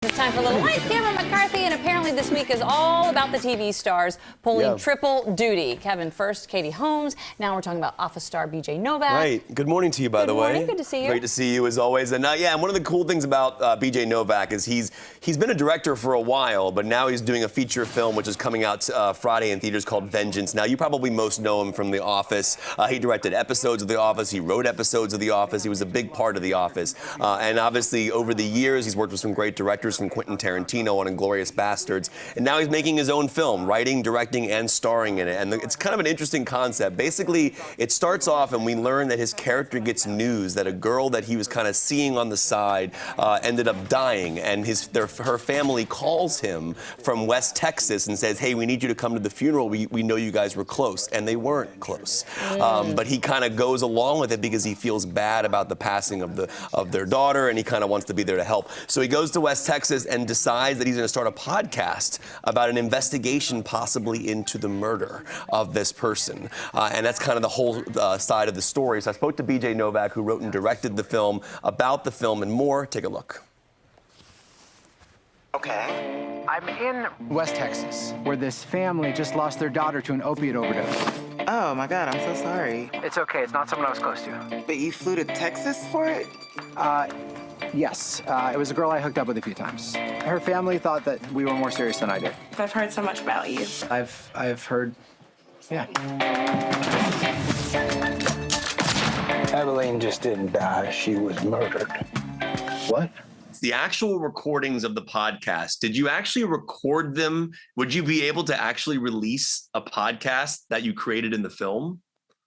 It's time for a little Life, Kevin McCarthy, and apparently this week is all about the TV stars pulling triple duty. Kevin first, Katie Holmes. Now we're talking about Office star BJ Novak. Right. Good morning to you, by the way. Good morning. Good to see you. Great to see you as always. And and one of the cool things about BJ Novak is he's been a director for a while, but now he's doing a feature film which is coming out Friday in theaters called Vengeance. Now you probably most know him from The Office. He directed episodes of The Office. He wrote episodes of The Office. He was a big part of The Office. And obviously over the years he's worked with some great directors, from Quentin Tarantino on Inglourious Bastards, and now he's making his own film, writing, directing, and starring in it. And it's kind of an interesting concept. Basically, it starts off and we learn that his character gets news that a girl that he was kind of seeing on the side ended up dying, and her family calls him from West Texas and says, hey, we need you to come to the funeral. We know you guys were close, and they weren't close. But he kind of goes along with it because he feels bad about the passing of their daughter, and he kind of wants to be there to help. So he goes to West Texas and decides that he's going to start a podcast about an investigation possibly into the murder of this person. And that's kind of the whole side of the story. So I spoke to BJ Novak, who wrote and directed the film, about the film and more. Take a look. Okay. I'm in West Texas, where this family just lost their daughter to an opiate overdose. Oh my God, I'm so sorry. It's okay, it's not someone I was close to. But you flew to Texas for it? Yes. It was a girl I hooked up with a few times. Her family thought that we were more serious than I did. I've heard so much about you. I've heard, yeah. Evelyn just didn't die, she was murdered. What? The actual recordings of the podcast, did you actually record them? Would you be able to actually release a podcast that you created in the film?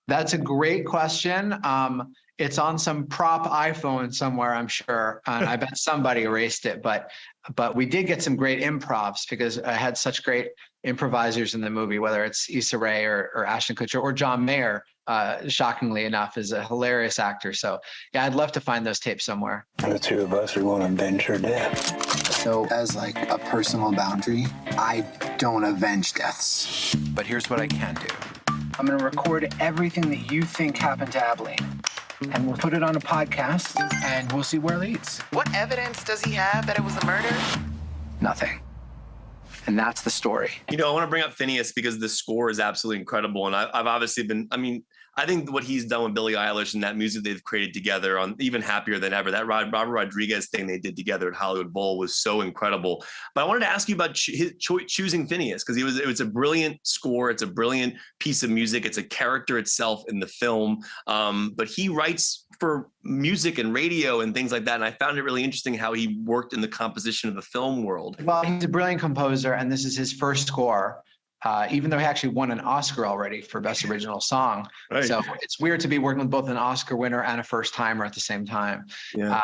That's a great question. It's on some prop iPhone somewhere, I'm sure. And I bet somebody erased it, but we did get some great improvs because I had such great improvisers in the movie, whether it's Issa Rae or Ashton Kutcher or John Mayer, shockingly enough, is a hilarious actor. So yeah, I'd love to find those tapes somewhere. The two of us are going to avenge her death. So as like a personal boundary, I don't avenge deaths. But here's what I can do. I'm gonna record everything that you think happened to Abilene, and we'll put it on a podcast, and we'll see where it leads. What evidence does he have that it was a murder? Nothing. And that's the story. You know, I want to bring up Phineas because the score is absolutely incredible. And I've obviously been, I think what he's done with Billie Eilish and that music they've created together on Even Happier Than Ever, that Robert Rodriguez thing they did together at Hollywood Bowl was so incredible. But I wanted to ask you about choosing Phineas, because it was a brilliant score. It's a brilliant piece of music. It's a character itself in the film. But he writes for music and radio and things like that. And I found it really interesting how he worked in the composition of the film world. Well, he's a brilliant composer, and this is his first score. Even though he actually won an Oscar already for Best Original Song. Right. So it's weird to be working with both an Oscar winner and a first-timer at the same time. Yeah.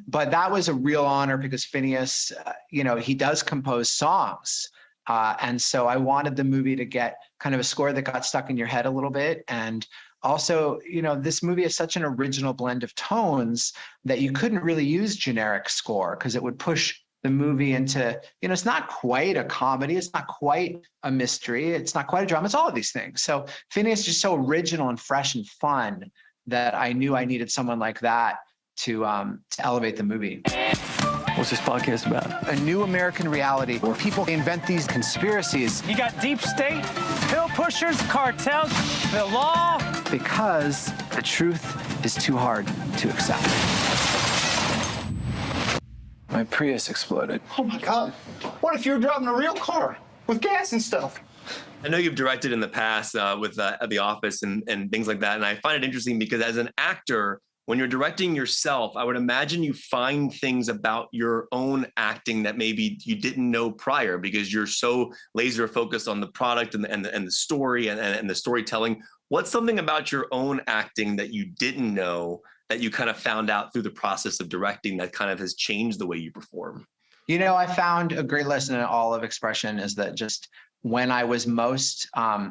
But that was a real honor because Phineas, he does compose songs. And so I wanted the movie to get kind of a score that got stuck in your head a little bit. And also, this movie is such an original blend of tones that you couldn't really use generic score because it would push the movie into, it's not quite a comedy, it's not quite a mystery, it's not quite a drama, it's all of these things. So Phineas is just so original and fresh and fun that I knew I needed someone like that to elevate the movie. What's this podcast about? A new American reality where people invent these conspiracies. You got deep state, pill pushers, cartels, the law. Because the truth is too hard to accept. My Prius exploded. Oh my God. What if you were driving a real car with gas and stuff? I know you've directed in the past with The Office and things like that. And I find it interesting because as an actor, when you're directing yourself, I would imagine you find things about your own acting that maybe you didn't know prior because you're so laser focused on the product and the story and the storytelling. What's something about your own acting that you didn't know that you kind of found out through the process of directing that kind of has changed the way you perform? I found a great lesson in all of expression is that just when I was most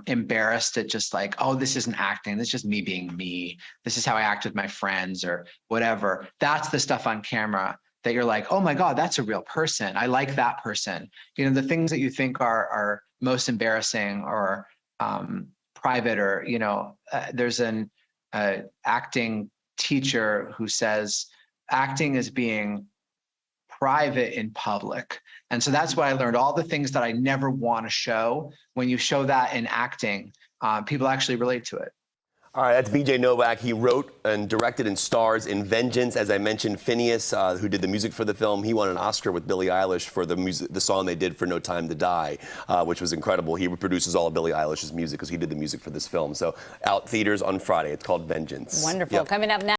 embarrassed at just like, oh, this isn't acting, this is just me being me, this is how I act with my friends or whatever, that's the stuff on camera that you're like, oh my God, that's a real person. I like that person. The things that you think are most embarrassing or private or, there's an acting teacher who says acting is being private in public. And so that's what I learned. All the things that I never want to show, when you show that in acting, people actually relate to it. All right, that's BJ Novak. He wrote and directed and stars in Vengeance. As I mentioned, Phineas, who did the music for the film, he won an Oscar with Billie Eilish for the song they did for No Time to Die, which was incredible. He produces all of Billie Eilish's music because he did the music for this film. So out theaters on Friday. It's called Vengeance. Wonderful. Yep. Coming up now.